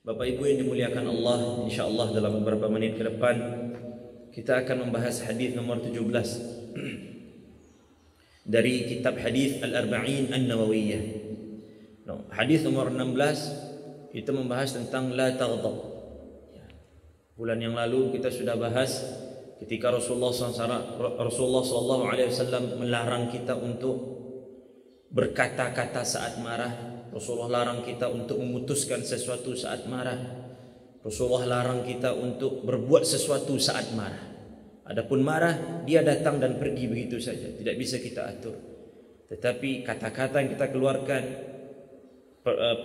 Bapak Ibu yang dimuliakan Allah, insyaallah dalam beberapa menit ke depan kita akan membahas hadis nomor 17 dari kitab hadis Al-Arba'in An-Nawawiyah. Hadis nomor 16 kita membahas tentang la taghdab. Bulan yang lalu kita sudah bahas ketika Rasulullah SAW melarang kita untuk berkata-kata saat marah. Rasulullah larang kita untuk memutuskan sesuatu saat marah. Rasulullah larang kita untuk berbuat sesuatu saat marah. Adapun marah, dia datang dan pergi begitu saja, tidak bisa kita atur. Tetapi kata-kata yang kita keluarkan,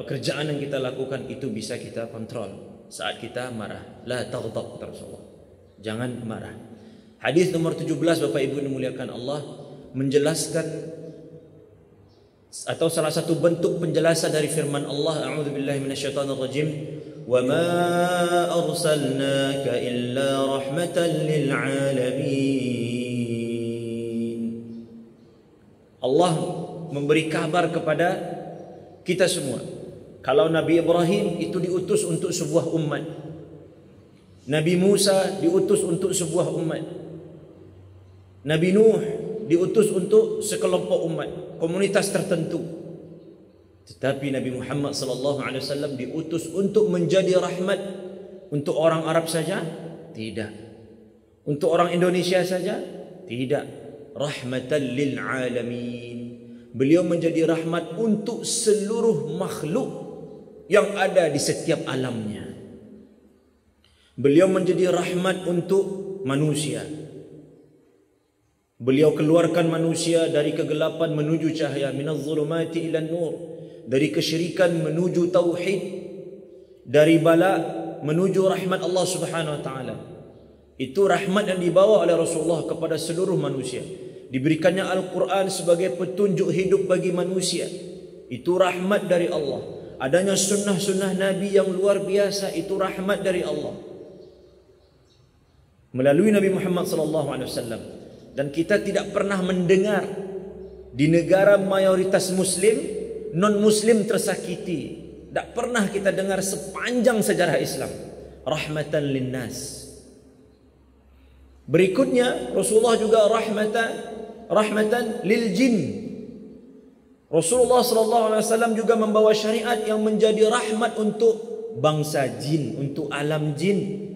pekerjaan yang kita lakukan, itu bisa kita kontrol saat kita marah. La taghdab, kata Rasulullah, jangan marah. Hadis nomor 17 Bapak Ibu dimuliakan Allah menjelaskan atau salah satu bentuk penjelasan dari firman Allah, a'udzubillahi minasyaitonirrajim, wa ma arsalnaka illa rahmatan lil alamin. Allah memberi kabar kepada kita semua kalau Nabi Ibrahim itu diutus untuk sebuah umat, Nabi Musa diutus untuk sebuah umat, Nabi Nuh diutus untuk sekelompok umat, komunitas tertentu. Tetapi Nabi Muhammad SAW diutus untuk menjadi rahmat untuk orang Arab saja? Tidak. Untuk orang Indonesia saja? Tidak. Rahmatan lil alamin. Beliau menjadi rahmat untuk seluruh makhluk yang ada di setiap alamnya. Beliau menjadi rahmat untuk manusia. Beliau keluarkan manusia dari kegelapan menuju cahaya, minaz zulumati ilan nur, dari kesyirikan menuju tauhid, dari bala menuju rahmat Allah Subhanahu wa taala. Itu rahmat yang dibawa oleh Rasulullah kepada seluruh manusia. Diberikannya Al-Quran sebagai petunjuk hidup bagi manusia. Itu rahmat dari Allah. Adanya sunnah-sunnah Nabi yang luar biasa, itu rahmat dari Allah melalui Nabi Muhammad SAW. Dan kita tidak pernah mendengar di negara mayoritas muslim, non-muslim tersakiti. Tak pernah kita dengar sepanjang sejarah Islam. Rahmatan linnas. Berikutnya Rasulullah juga rahmatan lil jin. Rasulullah SAW juga membawa syariat yang menjadi rahmat untuk bangsa jin, untuk alam jin.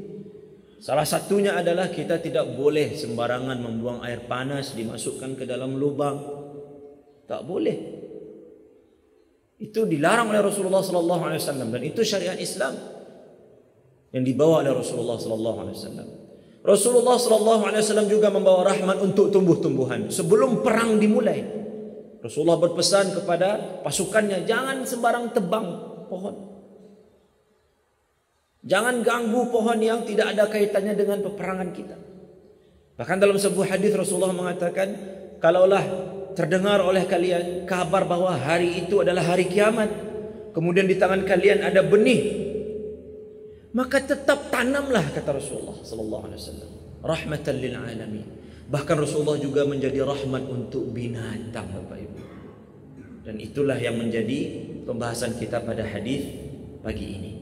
Salah satunya adalah kita tidak boleh sembarangan membuang air panas dimasukkan ke dalam lubang. Tak boleh. Itu dilarang oleh Rasulullah SAW, dan itu syariat Islam yang dibawa oleh Rasulullah SAW. Rasulullah SAW juga membawa rahmat untuk tumbuh-tumbuhan. Sebelum perang dimulai, Rasulullah berpesan kepada pasukannya, jangan sembarang tebang pohon. Jangan ganggu pohon yang tidak ada kaitannya dengan peperangan kita. Bahkan dalam sebuah hadis Rasulullah mengatakan, kalaulah terdengar oleh kalian kabar bahwa hari itu adalah hari kiamat, kemudian di tangan kalian ada benih, maka tetap tanamlah, kata Rasulullah SAW. Rahmatan lil alamin. Bahkan Rasulullah juga menjadi rahmat untuk binatang, Bapak Ibu. Dan itulah yang menjadi pembahasan kita pada hadis pagi ini.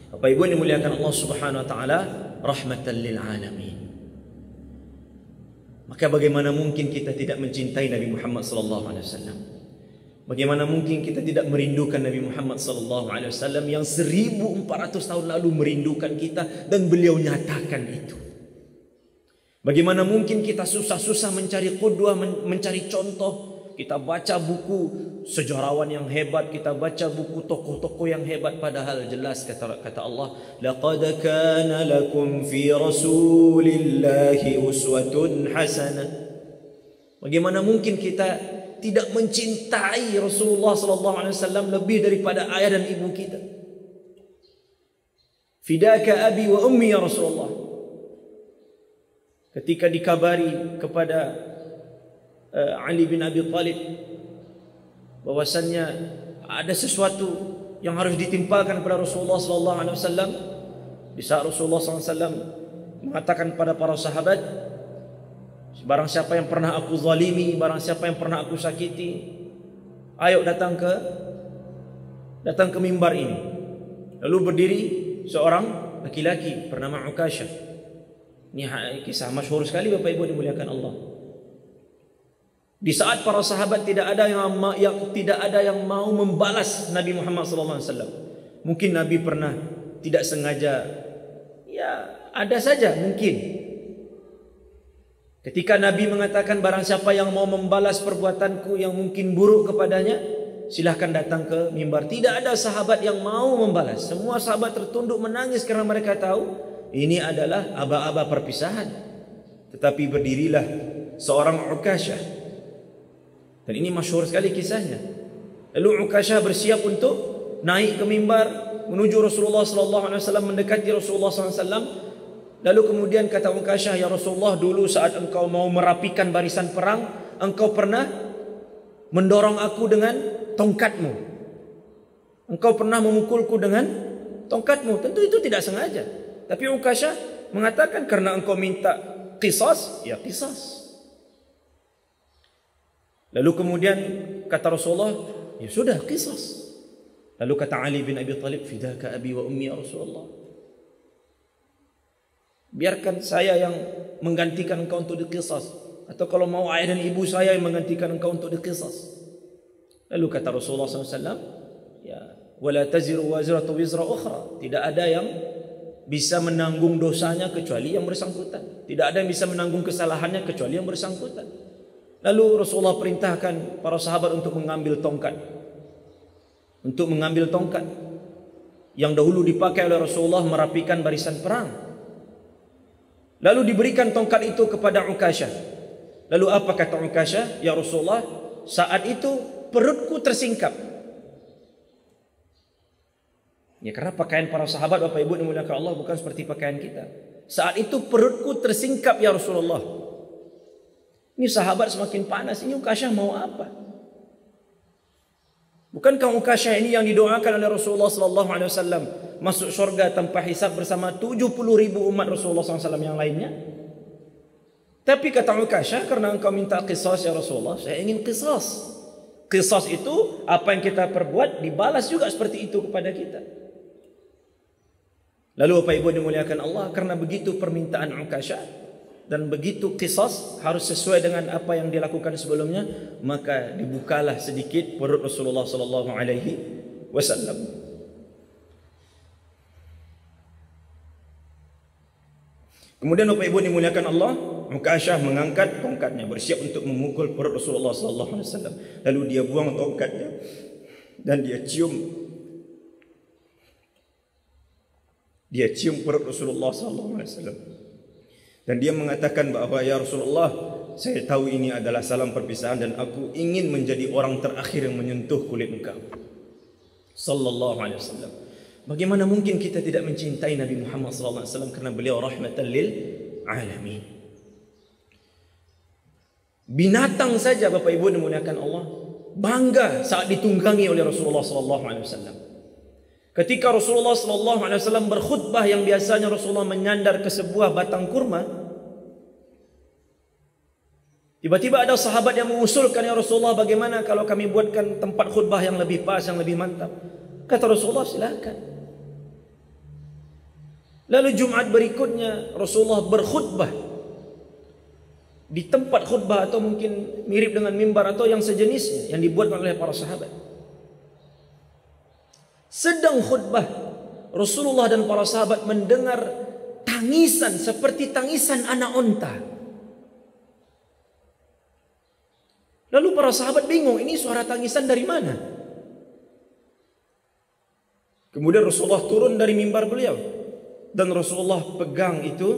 Bapak Ibu yang dimuliakan Allah Subhanahu wa taala, rahmatan lil alamin. Maka bagaimana mungkin kita tidak mencintai Nabi Muhammad sallallahu alaihi wasallam? Bagaimana mungkin kita tidak merindukan Nabi Muhammad sallallahu alaihi wasallam yang 1400 tahun lalu merindukan kita dan beliau nyatakan itu? Bagaimana mungkin kita susah-susah mencari qudwah, mencari contoh? Kita baca buku sejarawan yang hebat, kita baca buku tokoh-tokoh yang hebat, padahal jelas kata Allah, laqad kana lakum fi rasulillahi uswatun hasanah. Bagaimana mungkin kita tidak mencintai Rasulullah SAW lebih daripada ayah dan ibu kita? Fidaka abi wa ummi ya Rasulullah. Ketika dikabari kepada Ali bin Abi Thalib bahwasannya ada sesuatu yang harus ditimpakan kepada Rasulullah SAW, di saat Rasulullah SAW mengatakan kepada para sahabat, barang siapa yang pernah aku zalimi, barang siapa yang pernah aku sakiti, ayo datang ke mimbar ini. Lalu berdiri seorang laki-laki bernama Ukasyah. Ini kisah masyhur sekali Bapak Ibu dimuliakan Allah. Di saat para sahabat tidak ada yang mau membalas Nabi Muhammad SAW. Mungkin Nabi pernah tidak sengaja, ya ada saja mungkin. Ketika Nabi mengatakan barang siapa yang mau membalas perbuatanku yang mungkin buruk kepadanya, silahkan datang ke mimbar. Tidak ada sahabat yang mau membalas. Semua sahabat tertunduk menangis karena mereka tahu ini adalah aba-aba perpisahan. Tetapi berdirilah seorang Ukasyah. Dan ini masyhur sekali kisahnya. Lalu Ukasyah bersiap untuk naik ke mimbar menuju Rasulullah SAW, mendekati Rasulullah SAW. Lalu kemudian kata Ukasyah, ya Rasulullah, dulu saat engkau mau merapikan barisan perang, engkau pernah mendorong aku dengan tongkatmu. Engkau pernah memukulku dengan tongkatmu. Tentu itu tidak sengaja. Tapi Ukasyah mengatakan karena engkau minta qisas, ya qisas. Lalu kemudian kata Rasulullah, ya sudah qisas. Lalu kata Ali bin Abi Thalib, fidaka abi wa ummi ya Rasulullah. Biarkan saya yang menggantikan engkau untuk diqisas, atau kalau mau ayah dan ibu saya yang menggantikan engkau untuk diqisas. Lalu kata Rasulullah SAW, ya, wala taziru wazratu wizra ukhra. Tidak ada yang bisa menanggung dosanya kecuali yang bersangkutan. Tidak ada yang bisa menanggung kesalahannya kecuali yang bersangkutan. Lalu Rasulullah perintahkan para sahabat untuk mengambil tongkat. Untuk mengambil tongkat yang dahulu dipakai oleh Rasulullah merapikan barisan perang. Lalu diberikan tongkat itu kepada Ukasyah. Lalu apa kata Ukasyah? Ya Rasulullah, saat itu perutku tersingkap. Ya, karena pakaian para sahabat Bapak Ibu dimuliakan Allah bukan seperti pakaian kita. Saat itu perutku tersingkap ya Rasulullah. Ini sahabat semakin panas. Ini Ukasyah mau apa? Bukankah Ukasyah ini yang didoakan oleh Rasulullah SAW masuk syurga tanpa hisab bersama 70.000 umat Rasulullah SAW yang lainnya? Tapi kata Ukasyah, karena engkau minta qisas ya Rasulullah, saya ingin qisas. Qisas itu apa yang kita perbuat dibalas juga seperti itu kepada kita. Lalu Bapak Ibu dimuliakan Allah, karena begitu permintaan Ukasyah dan begitu qisas harus sesuai dengan apa yang dilakukan sebelumnya, maka dibukalah sedikit perut Rasulullah SAW. Kemudian Bapak Ibu dimuliakan Allah, Ukasyah mengangkat tongkatnya bersiap untuk memukul perut Rasulullah SAW. Lalu dia buang tongkatnya dan dia cium perut Rasulullah SAW. Dan dia mengatakan bahawa ya Rasulullah, saya tahu ini adalah salam perpisahan dan aku ingin menjadi orang terakhir yang menyentuh kulit engkau. Sallallahu alaihi wasallam. Bagaimana mungkin kita tidak mencintai Nabi Muhammad sallallahu alaihi wasallam karena beliau rahmatan lil alamin. Binatang saja Bapak Ibu dimuliakan Allah bangga saat ditunggangi oleh Rasulullah sallallahu alaihi wasallam. Ketika Rasulullah sallallahu alaihi wasallam berkhutbah yang biasanya Rasulullah menyandar ke sebuah batang kurma, tiba-tiba ada sahabat yang mengusulkan, ya Rasulullah, bagaimana kalau kami buatkan tempat khutbah yang lebih pas, yang lebih mantap? Kata Rasulullah, silakan. Lalu Jumat berikutnya Rasulullah berkhutbah di tempat khutbah atau mungkin mirip dengan mimbar atau yang sejenisnya yang dibuat oleh para sahabat. Sedang khutbah, Rasulullah dan para sahabat mendengar tangisan seperti tangisan anak unta. Lalu para sahabat bingung, ini suara tangisan dari mana? Kemudian Rasulullah turun dari mimbar beliau dan Rasulullah pegang itu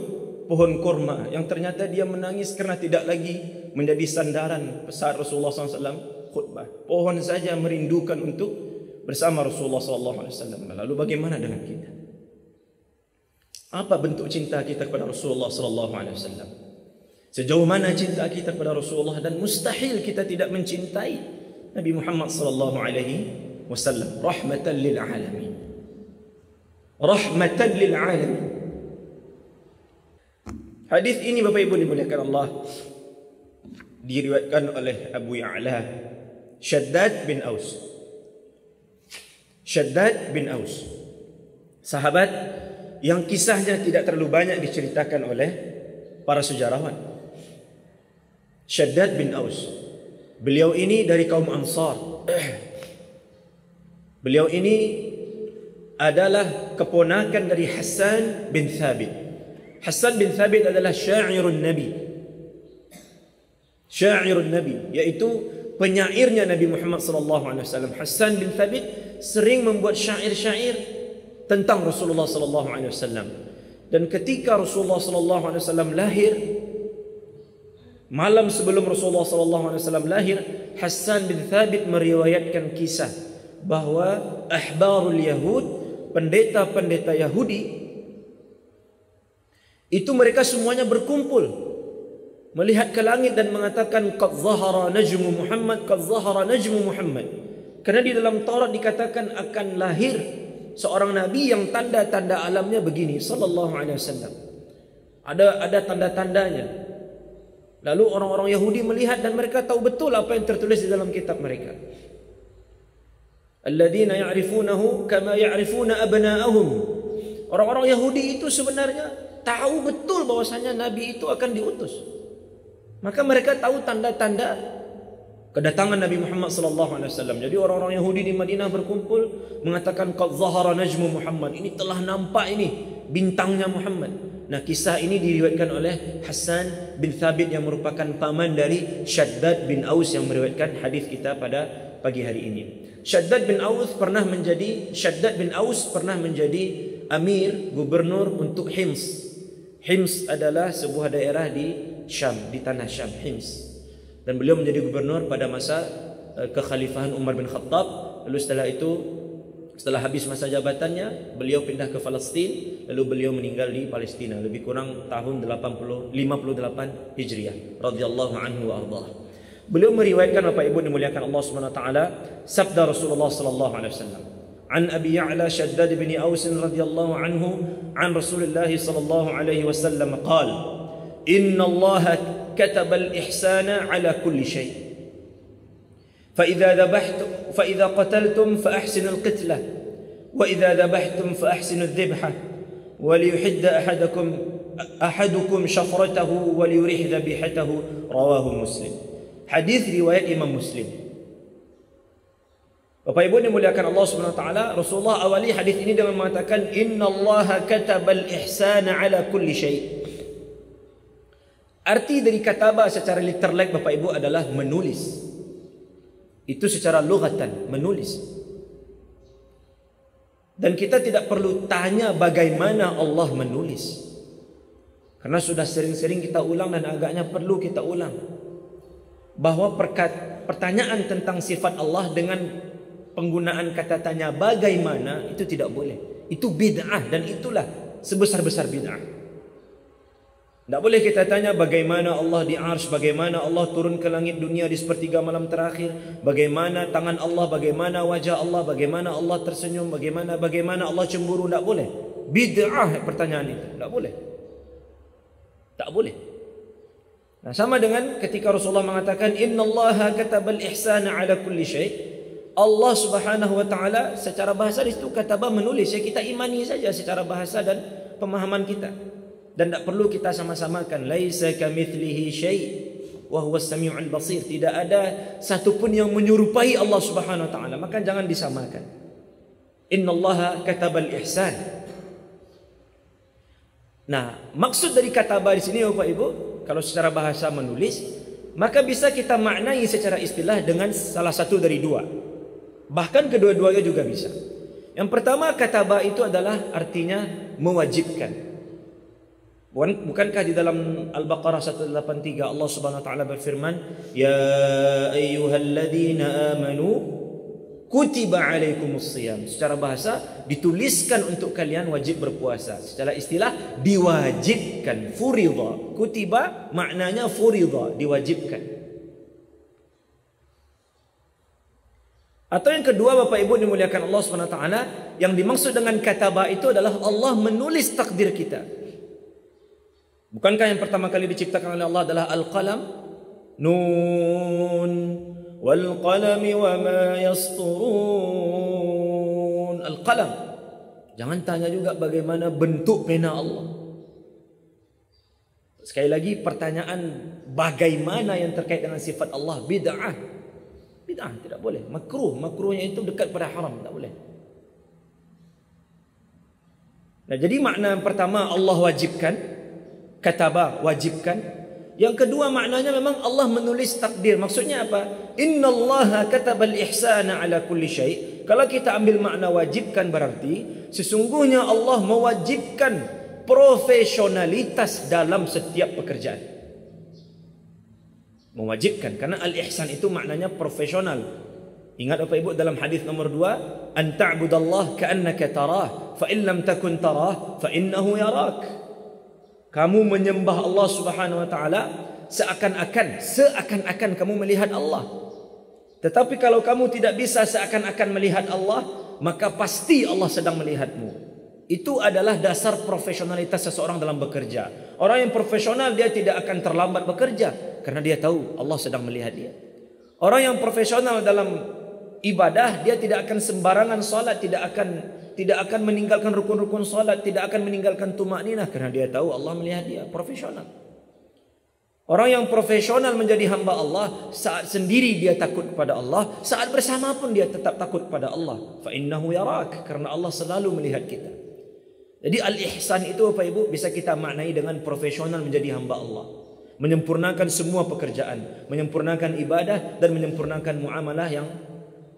pohon kurma yang ternyata dia menangis karena tidak lagi menjadi sandaran saat Rasulullah SAW khutbah. Pohon saja merindukan untuk bersama Rasulullah SAW. Lalu bagaimana dengan kita? Apa bentuk cinta kita kepada Rasulullah SAW? Sejauh mana cinta kita kepada Rasulullah, dan mustahil kita tidak mencintai Nabi Muhammad SAW. Rahmatan lil alamin. Rahmatan lil alamin. Hadis ini Bapak Ibu dimuliakan Allah diriwayatkan oleh Abu Ya'la Shaddad bin Aus. Shaddad bin Aus. Sahabat yang kisahnya tidak terlalu banyak diceritakan oleh para sejarawan. Shaddad bin Aus. Beliau ini dari kaum Ansar. Beliau ini adalah keponakan dari Hassan bin Thabit. Hassan bin Thabit adalah syairun Nabi. Syairun Nabi, yaitu penyairnya Nabi Muhammad SAW. Hassan bin Thabit sering membuat syair-syair tentang Rasulullah SAW. Dan ketika Rasulullah SAW lahir, malam sebelum Rasulullah SAW lahir, Hassan bin Thabit meriwayatkan kisah bahawa ahbarul Yahud, pendeta-pendeta Yahudi, itu mereka semuanya berkumpul melihat ke langit dan mengatakan qad zahara najmu Muhammad, qad zahara najmu Muhammad. Karena di dalam Taurat dikatakan akan lahir seorang nabi yang tanda-tanda alamnya begini, sallallahu alaihi wasallam. Ada tanda-tandanya. Lalu orang-orang Yahudi melihat dan mereka tahu betul apa yang tertulis di dalam kitab mereka. Alladzina ya'rifunahu kama ya'rifuna abna'ahum. Orang-orang Yahudi itu sebenarnya tahu betul bahwasanya nabi itu akan diutus. Maka mereka tahu tanda-tanda kedatangan Nabi Muhammad sallallahu alaihi wasallam. Jadi orang-orang Yahudi di Madinah berkumpul mengatakan qad zahara najmu Muhammad. Ini telah nampak ini bintangnya Muhammad. Nah, kisah ini diriwayatkan oleh Hassan bin Thabit yang merupakan paman dari Shaddad bin Aus yang meriwayatkan hadis kita pada pagi hari ini. Shaddad bin Aus pernah menjadi amir, gubernur untuk Hims. Hims adalah sebuah daerah di Syam, di tanah Syam, Hims. Dan beliau menjadi gubernur pada masa kekhalifahan Umar bin Khattab. Lalu setelah itu, setelah habis masa jabatannya, beliau pindah ke Palestin. Lalu beliau meninggal di Palestina lebih kurang tahun 58 Hijriah radhiyallahu anhu wa ardhah. Beliau meriwayatkan, Bapak Ibu dimuliakan Allah Subhanahu wa taala, sabda Rasulullah sallallahu alaihi wasallam. An Abi Ya'la Shaddad bin Aus radhiyallahu anhu an Rasulullah sallallahu alaihi wasallam qala: Inna Allah kataba al-ihsana ala kulli shay. فإذا قتلتم فأحسنوا القتلة وإذا ذبحتم فأحسنوا الذبحة وليحد أحدكم شفرته وليريح ذبيحته. رواه مسلم. Hadis riwayat Imam Muslim. Bapak Ibu dimuliakan Allah Subhanahu wa taala, Rasulullah awali hadis ini dengan mengatakan innallaha katabal ihsana ala kulli syai'. Arti dari kataba secara literlek Bapak Ibu adalah menulis. Itu secara lughatan, menulis. Dan kita tidak perlu tanya bagaimana Allah menulis, karena sudah sering-sering kita ulang dan agaknya perlu kita ulang, bahwa pertanyaan tentang sifat Allah dengan penggunaan kata tanya bagaimana itu tidak boleh. Itu bid'ah, dan itulah sebesar-besar bid'ah. Tidak boleh kita tanya bagaimana Allah di arsy, bagaimana Allah turun ke langit dunia di sepertiga malam terakhir, bagaimana tangan Allah, bagaimana wajah Allah, bagaimana Allah tersenyum, bagaimana Allah cemburu. Tidak boleh. Bid'ah pertanyaan itu. Tidak boleh. Tak boleh. Nah, sama dengan ketika Rasulullah mengatakan innallaha katabal ihsana ala kulli syai'. Allah Subhanahu wa taala secara bahasa di situ kataba menulis, ya kita imani saja secara bahasa dan pemahaman kita. Dan tidak perlu kita sama-samakan. Laisa kamitslihi syai' wa huwas samiul basir. Tidak ada satupun yang menyerupai Allah Subhanahu wa taala, maka jangan disamakan. Innallaha katabal ihsan. Nah, maksud dari kataba di sini Bapak Ibu, kalau secara bahasa menulis, maka bisa kita maknai secara istilah dengan salah satu dari dua. Bahkan kedua-duanya juga bisa. Yang pertama, kataba itu adalah artinya mewajibkan. Bukankah di dalam Al-Baqarah 183 Allah Subhanahu wa taala berfirman, "Ya ayyuhalladzina amanu kutiba alaikumus shiyam." Secara bahasa dituliskan untuk kalian wajib berpuasa. Secara istilah diwajibkan, furidha. Kutiba maknanya furidha, diwajibkan. Atau yang kedua Bapak Ibu dimuliakan Allah Subhanahu wa taala, yang dimaksud dengan kataba itu adalah Allah menulis takdir kita. Bukankah yang pertama kali diciptakan oleh Allah adalah Al-Qalam? Nun wal qalami wa ma yasturun. Al-Qalam. Jangan tanya juga bagaimana bentuk pena Allah. Sekali lagi pertanyaan bagaimana yang terkait dengan sifat Allah bid'ah. Bid'ah tidak boleh. Makruh. Makruhnya itu dekat pada haram, tak boleh. Nah, jadi makna yang pertama Allah wajibkan, kataba wajibkan. Yang kedua maknanya memang Allah menulis takdir. Maksudnya apa? Innallaha katabal ihsana ala kulli syai'. Kalau kita ambil makna wajibkan berarti sesungguhnya Allah mewajibkan profesionalitas dalam setiap pekerjaan. Mewajibkan, karena al-ihsan itu maknanya profesional. Ingat Bapak Ibu dalam hadis nomor 2, an ta'budallah ka'annaka tarah, fa in lam takun tarah fa innahu yarak. Kamu menyembah Allah Subhanahu wa taala seakan-akan kamu melihat Allah. Tetapi kalau kamu tidak bisa seakan-akan melihat Allah, maka pasti Allah sedang melihatmu. Itu adalah dasar profesionalitas seseorang dalam bekerja. Orang yang profesional dia tidak akan terlambat bekerja karena dia tahu Allah sedang melihat dia. Orang yang profesional dalam ibadah dia tidak akan sembarangan salat, tidak akan meninggalkan rukun-rukun salat, tidak akan meninggalkan tumakninah karena dia tahu Allah melihat dia. Profesional. Orang yang profesional menjadi hamba Allah, saat sendiri dia takut kepada Allah, saat bersama pun dia tetap takut kepada Allah. Fa innahu yarak, karena Allah selalu melihat kita. Jadi al-ihsan itu Bapak Ibu bisa kita maknai dengan profesional menjadi hamba Allah. Menyempurnakan semua pekerjaan, menyempurnakan ibadah dan menyempurnakan muamalah yang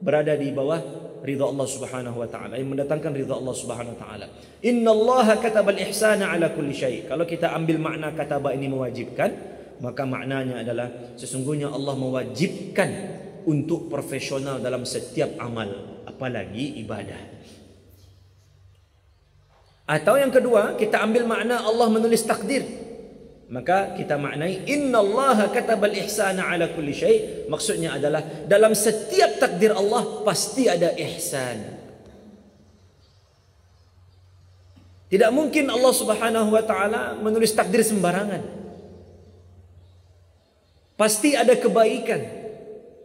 berada di bawah ridha Allah Subhanahu wa taala, yang mendatangkan ridha Allah Subhanahu wa taala. Innallaha katabal ihsana ala kulli syai'. Kalau kita ambil makna kataba ini mewajibkan, maka maknanya adalah sesungguhnya Allah mewajibkan untuk profesional dalam setiap amal, apalagi ibadah. Atau yang kedua, kita ambil makna Allah menulis takdir. Maka kita maknai innallaha katabal ihsana ala kulli syai'. Maksudnya adalah dalam setiap takdir Allah pasti ada ihsan. Tidak mungkin Allah Subhanahu wa taala menulis takdir sembarangan. Pasti ada kebaikan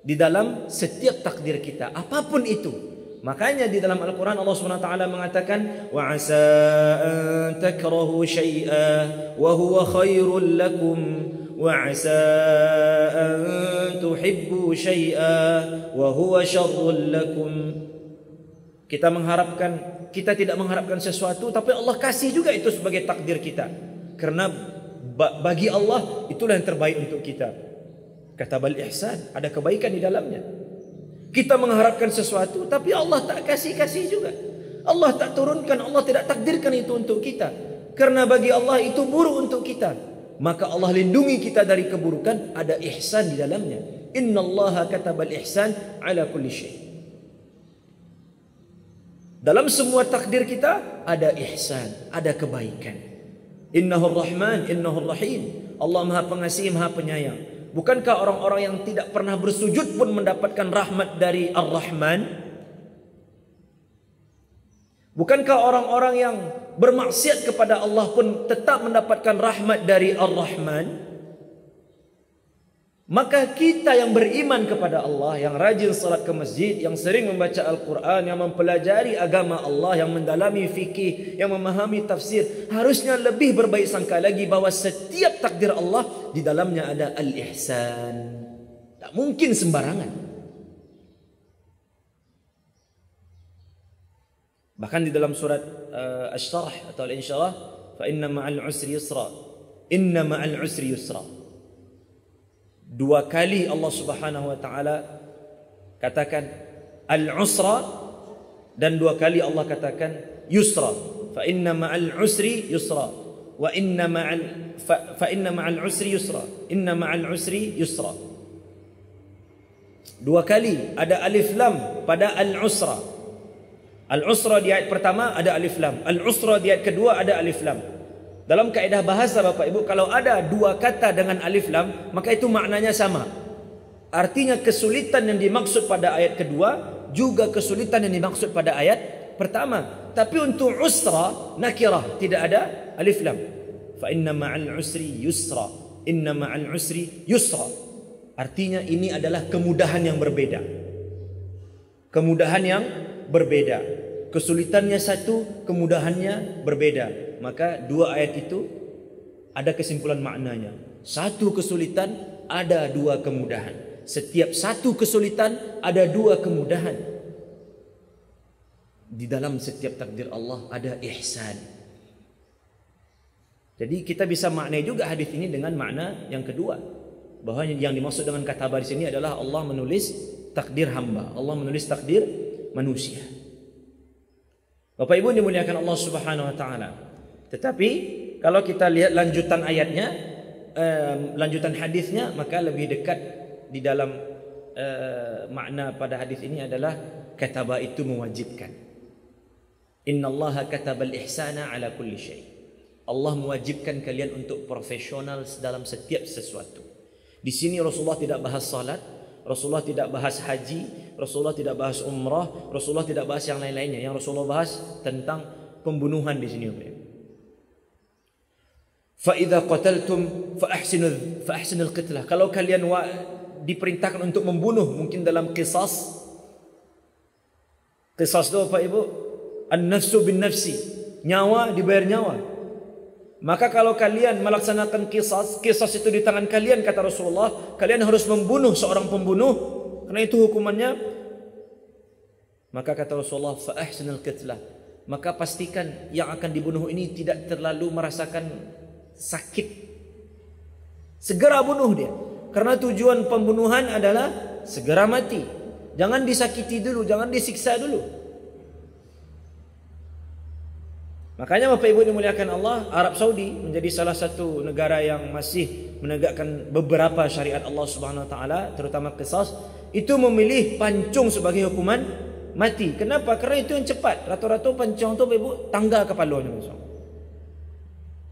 di dalam setiap takdir kita, apapun itu. Makanya di dalam Al-Quran Allah SWT mengatakan wa asa an takrahu syai'a wa huwa khairul lakum wa asa an tuhibbu syai'a wa huwa syarrul lakum. Kita tidak mengharapkan sesuatu, tapi Allah kasih juga itu sebagai takdir kita. Karena bagi Allah itulah yang terbaik untuk kita. Katabal ihsan, ada kebaikan di dalamnya. Kita mengharapkan sesuatu, tapi Allah tak kasih juga. Allah tak turunkan, Allah tidak takdirkan itu untuk kita. Karena bagi Allah itu buruk untuk kita. Maka Allah lindungi kita dari keburukan, ada ihsan di dalamnya. Innallaha katabal ihsan ala kulli syai'. Dalam semua takdir kita ada ihsan, ada kebaikan. Innahur Rahman, innahur Rahim. Allah Maha Pengasih, Maha Penyayang. Bukankah orang-orang yang tidak pernah bersujud pun mendapatkan rahmat dari Ar-Rahman? Bukankah orang-orang yang bermaksiat kepada Allah pun tetap mendapatkan rahmat dari Ar-Rahman? Maka kita yang beriman kepada Allah, yang rajin salat ke masjid, yang sering membaca Al-Quran, yang mempelajari agama Allah, yang mendalami fikih, yang memahami tafsir, harusnya lebih berbaik sangka lagi bahwa setiap takdir Allah di dalamnya ada al-ihsan. Tak mungkin sembarangan. Bahkan di dalam surat Asy-Syarh atau Al-Insyirah, fa inna ma'al usri yusra. Inna ma'al usri yusra. Dua kali Allah Subhanahu wa taala katakan al-usra, dan dua kali Allah katakan yusra. Fa inna ma'al usri yusra wa inna ma'al usri yusra. Inna ma'al usri yusra. Dua kali ada alif lam pada al-usra. Al-usra di ayat pertama ada alif lam. Al-usra di ayat kedua ada alif lam. Dalam kaedah bahasa Bapak Ibu, kalau ada dua kata dengan alif lam, maka itu maknanya sama. Artinya kesulitan yang dimaksud pada ayat kedua juga kesulitan yang dimaksud pada ayat pertama. Tapi untuk usra, nakirah, tidak ada alif lam. Fa inna ma'al usri yusra. Inna ma'al usri yusra. Artinya ini adalah kemudahan yang berbeda. Kemudahan yang berbeda. Kesulitannya satu, kemudahannya berbeda. Maka dua ayat itu ada kesimpulan maknanya. Satu kesulitan, ada dua kemudahan. Setiap satu kesulitan, ada dua kemudahan. Di dalam setiap takdir Allah ada ihsan. Jadi kita bisa maknai juga hadis ini dengan makna yang kedua, bahwa yang dimaksud dengan kataba di sini adalah Allah menulis takdir hamba, Allah menulis takdir manusia. Bapak Ibu dimuliakan Allah Subhanahu wa taala. Tetapi kalau kita lihat lanjutan ayatnya, lanjutan hadisnya, maka lebih dekat di dalam makna pada hadis ini adalah kataba itu mewajibkan. Innallaha katabal ihsana ala kulli syai. Allah mewajibkan kalian untuk profesional dalam setiap sesuatu. Di sini Rasulullah tidak bahas salat, Rasulullah tidak bahas haji, Rasulullah tidak bahas umrah, Rasulullah tidak bahas yang lain-lainnya. Yang Rasulullah bahas tentang pembunuhan di sini. Fa idza qataltum fa ahsinul qitlah. Kalau kalian diperintahkan untuk membunuh, mungkin dalam qisas itu Bapak Ibu, an-nafsu bin nafsi, nyawa dibayar nyawa. Maka kalau kalian melaksanakan qisas itu di tangan kalian, kata Rasulullah, kalian harus membunuh seorang pembunuh, karena itu hukumannya. Maka kata Rasulullah, fa ahsinul qitlah, maka pastikan yang akan dibunuh ini tidak terlalu merasakan sakit. Segera bunuh dia, karena tujuan pembunuhan adalah segera mati. Jangan disakiti dulu, jangan disiksa dulu. Makanya Bapak Ibu dimuliakan Allah, Arab Saudi menjadi salah satu negara yang masih menegakkan beberapa syariat Allah Subhanahu wa taala, terutama qisas, itu memilih pancung sebagai hukuman mati. Kenapa? Karena itu yang cepat. Rata-rata pancung tu Bapak Ibu tangga kepalanya.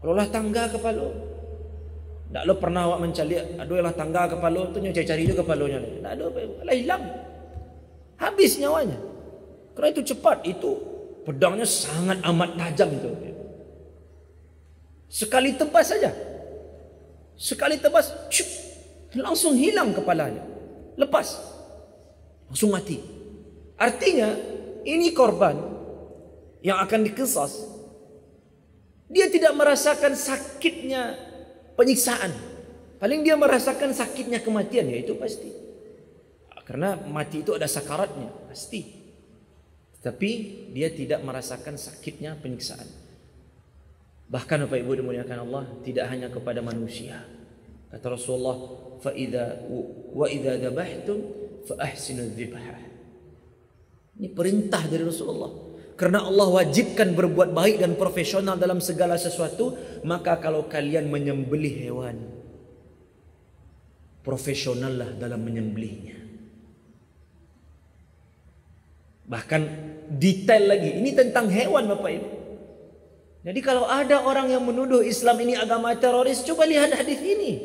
Kalau lah tangga kepala, tak lo pernah awak mencari, aduh lah tangga kepala tu cari juga kepalanya. Tak ada Bapak Ibu, lah hilang. Habis nyawanya. Karena itu cepat, itu pedangnya sangat amat tajam itu. Sekali tebas saja. Sekali tebas, syuk, langsung hilang kepalanya. Lepas. Langsung mati. Artinya, ini korban yang akan dikisas. Dia tidak merasakan sakitnya penyiksaan. Paling dia merasakan sakitnya kematian, ya itu pasti. Karena mati itu ada sakaratnya, pasti. Tapi dia tidak merasakan sakitnya penyiksaan. Bahkan Bapak Ibu dimuliakan Allah, tidak hanya kepada manusia. Kata Rasulullah, fa idza dzabhtum fa ahsinudz dzibhah. Ini perintah dari Rasulullah. Karena Allah wajibkan berbuat baik dan profesional dalam segala sesuatu, maka kalau kalian menyembelih hewan, profesionallah dalam menyembelihnya. Bahkan detail lagi, ini tentang hewan Bapak Ibu. Jadi kalau ada orang yang menuduh Islam ini agama teroris, coba lihat hadis ini.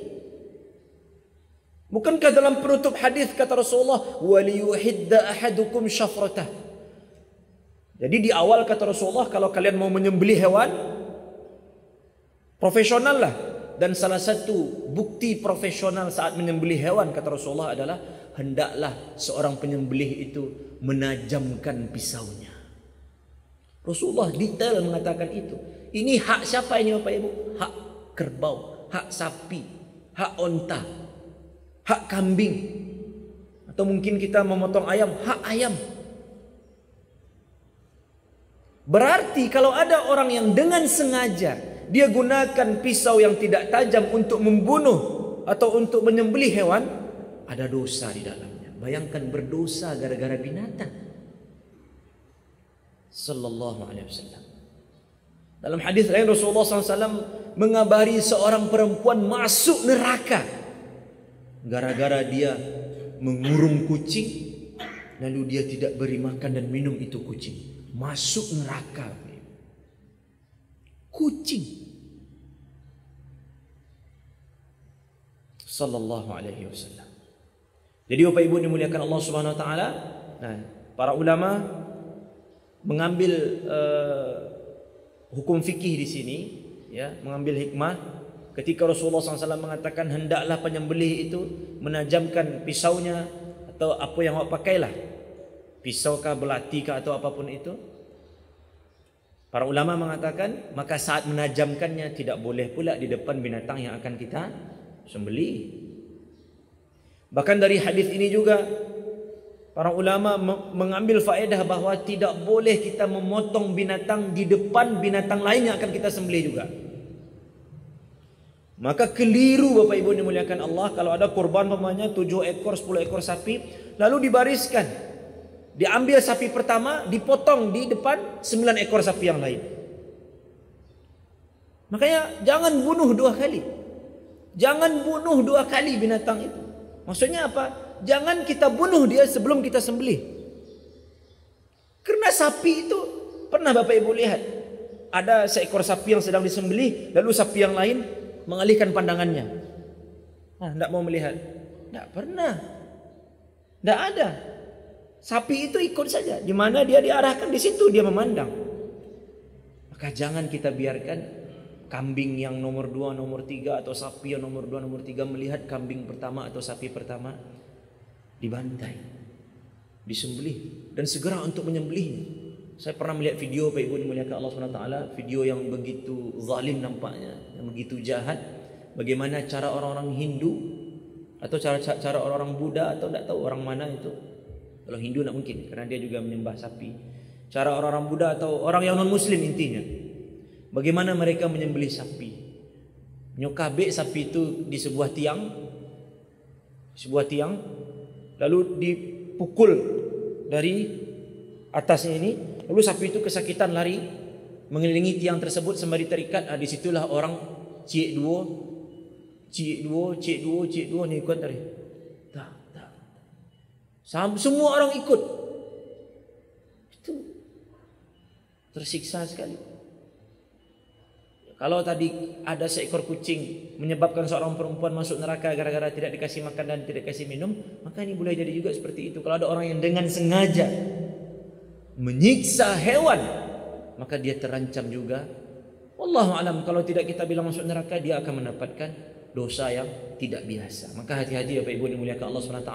Bukankah dalam penutup hadis kata Rasulullah, waliyuhidda ahadukum syafratah. Jadi di awal kata Rasulullah, kalau kalian mau menyembelih hewan, profesional lah. Dan salah satu bukti profesional saat menyembelih hewan kata Rasulullah adalah hendaklah seorang penyembelih itu menajamkan pisaunya. Rasulullah detail mengatakan itu. Ini hak siapa ini Bapak Ibu? Hak kerbau, hak sapi, hak onta, hak kambing. Atau mungkin kita memotong ayam, hak ayam. Berarti kalau ada orang yang dengan sengaja dia gunakan pisau yang tidak tajam untuk membunuh atau untuk menyembelih hewan, ada dosa di dalamnya. Bayangkan berdosa gara-gara binatang. Sallallahu alaihi wasallam. Dalam hadis lain Rasulullah SAW mengabari seorang perempuan masuk neraka gara-gara dia mengurung kucing, lalu dia tidak beri makan dan minum itu kucing. Masuk neraka. Kucing. Sallallahu alaihi wasallam. Jadi Bapak Ibu dimuliakan Allah Subhanahu wa taala, nah, para ulama mengambil hukum fikih di sini, ya, mengambil hikmah ketika Rasulullah SAW mengatakan hendaklah penyembelih itu menajamkan pisaunya atau apa yang awak pakailah, pisau kah, belati kah atau apapun itu. Para ulama mengatakan maka saat menajamkannya tidak boleh pula di depan binatang yang akan kita sembelih. Bahkan dari hadis ini juga para ulama mengambil faedah bahawa tidak boleh kita memotong binatang di depan binatang lain yang akan kita sembelih juga. Maka keliru Bapak Ibu dimuliakan Allah kalau ada kurban umpamanya 7 ekor, 10 ekor sapi lalu dibariskan. Diambil sapi pertama, dipotong di depan 9 ekor sapi yang lain. Makanya jangan bunuh 2 kali. Jangan bunuh 2 kali binatang itu. Maksudnya apa? Jangan kita bunuh dia sebelum kita sembelih. Karena sapi itu, pernah Bapak Ibu lihat, ada seekor sapi yang sedang disembelih, lalu sapi yang lain mengalihkan pandangannya. Tidak mau melihat. Tidak pernah. Tidak ada. Sapi itu ikut saja. Di mana dia diarahkan, di situ dia memandang. Maka jangan kita biarkan kambing yang nomor 2, nomor 3 atau sapi yang nomor 2, nomor 3 melihat kambing pertama atau sapi pertama dibantai, disembelih dan segera untuk menyembelihnya. Saya pernah melihat video Bapak Ibu dimuliakan Allah SWT, video yang begitu zalim nampaknya, yang begitu jahat. Bagaimana cara orang-orang Hindu atau cara orang-orang Buddha atau tidak tahu orang mana itu. Kalau Hindu tidak mungkin karena dia juga menyembah sapi. Cara orang-orang Buddha atau orang yang non-Muslim intinya, bagaimana mereka menyembelih sapi. Nyokabek sapi itu di sebuah tiang, lalu dipukul dari atasnya ini, lalu sapi itu kesakitan lari mengelilingi tiang tersebut sembari terikat. Disitulah orang cik dua ni ikut tadi. Semua orang ikut. Itu tersiksa sekali. Kalau tadi ada seekor kucing menyebabkan seorang perempuan masuk neraka gara-gara tidak dikasih makan dan tidak dikasih minum, maka ini boleh jadi juga seperti itu. Kalau ada orang yang dengan sengaja menyiksa hewan, maka dia terancam juga. Wallahu alam, kalau tidak kita bilang masuk neraka, dia akan mendapatkan dosa yang tidak biasa. Maka hati-hati Bapak Ibu dimuliakan Allah SWT.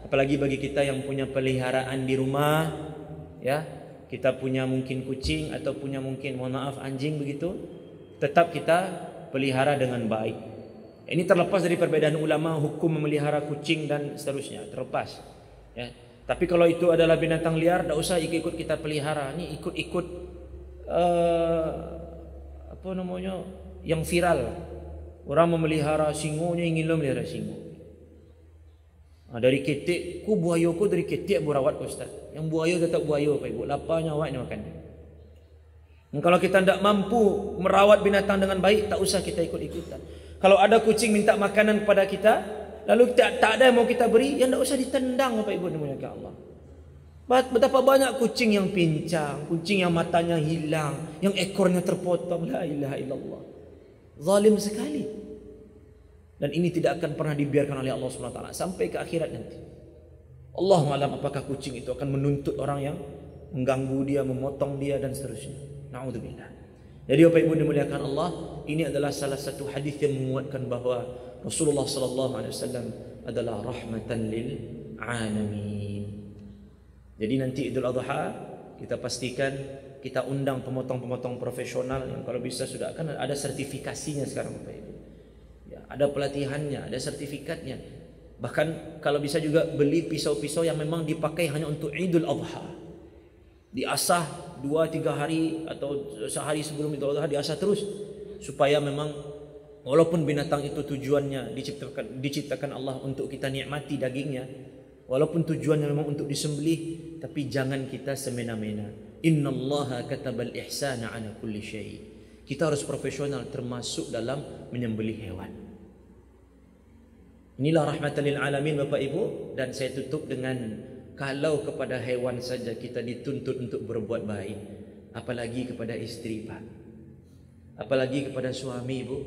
Apalagi bagi kita yang punya peliharaan di rumah, ya, kita punya mungkin kucing atau punya mungkin, mohon maaf, anjing begitu, tetap kita pelihara dengan baik. Ini terlepas dari perbedaan ulama hukum memelihara kucing dan seterusnya, terlepas. Ya. Tapi kalau itu adalah binatang liar, tidak usah ikut kita pelihara. Ini ikut apa namanya, yang viral. Orang memelihara singonya, ingin lo melihara singo. Dari ketik, ku buaya ku dari ketik berawat Ustaz. Yang buaya tetap buaya Pak Ibu, laparnya awak ni makan. Dan kalau kita tidak mampu merawat binatang dengan baik, tak usah kita ikut-ikutan. Kalau ada kucing minta makanan kepada kita, lalu tak ada yang mau kita beri, ya tidak usah ditendang Bapak Ibu dimuliakan Allah. Betapa banyak kucing yang pincang, kucing yang matanya hilang, yang ekornya terpotong. La ilaha illallah. Zalim sekali. Dan ini tidak akan pernah dibiarkan oleh Allah SWT sampai ke akhirat nanti. Allahu a'lam apakah kucing itu akan menuntut orang yang mengganggu dia, memotong dia dan seterusnya. Na'udzubillah. Jadi Bapak Ibu dimuliakan Allah, ini adalah salah satu hadis yang menguatkan bahawa Rasulullah SAW adalah rahmatan lil alamin. Jadi nanti Idul Adha kita pastikan kita undang pemotong-pemotong profesional yang kalau bisa sudah akan ada sertifikasinya sekarang Bapak Ibu. Ya, ada pelatihannya, ada sertifikatnya. Bahkan kalau bisa juga beli pisau-pisau yang memang dipakai hanya untuk Idul Adha. Diasah 2-3 hari atau sehari sebelum Idul Adha diasah terus supaya memang walaupun binatang itu tujuannya diciptakan Allah untuk kita nikmati dagingnya, walaupun tujuannya memang untuk disembelih, tapi jangan kita semena-mena. Innallaha katabal ihsana ala kulli syai'. Kita harus profesional termasuk dalam menyembelih hewan. Inilah rahmatan lil alamin Bapak Ibu, dan saya tutup dengan kalau kepada hewan saja kita dituntut untuk berbuat baik, apalagi kepada istri Pak, apalagi kepada suami Ibu,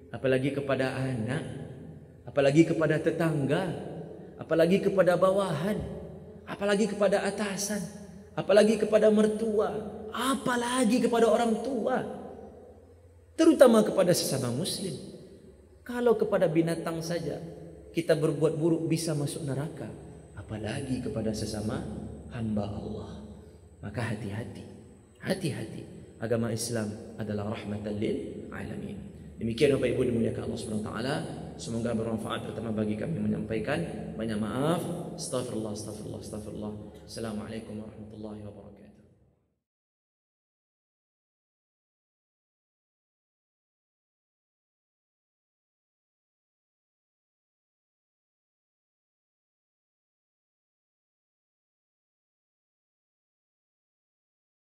apalagi kepada anak, apalagi kepada tetangga, apalagi kepada bawahan, apalagi kepada atasan, apalagi kepada mertua, apalagi kepada orang tua, terutama kepada sesama muslim. Kalau kepada binatang saja kita berbuat buruk bisa masuk neraka, apalagi kepada sesama hamba Allah. Maka hati-hati, hati-hati. agama Islam adalah rahmatan lil alamin. Demikian Bapak Ibu dimuliakan Allah Subhanahu wa taala. Semoga bermanfaat terutama bagi kami menyampaikan. Banyak maaf. Astagfirullah. Assalamualaikum warahmatullahi wabarakatuh.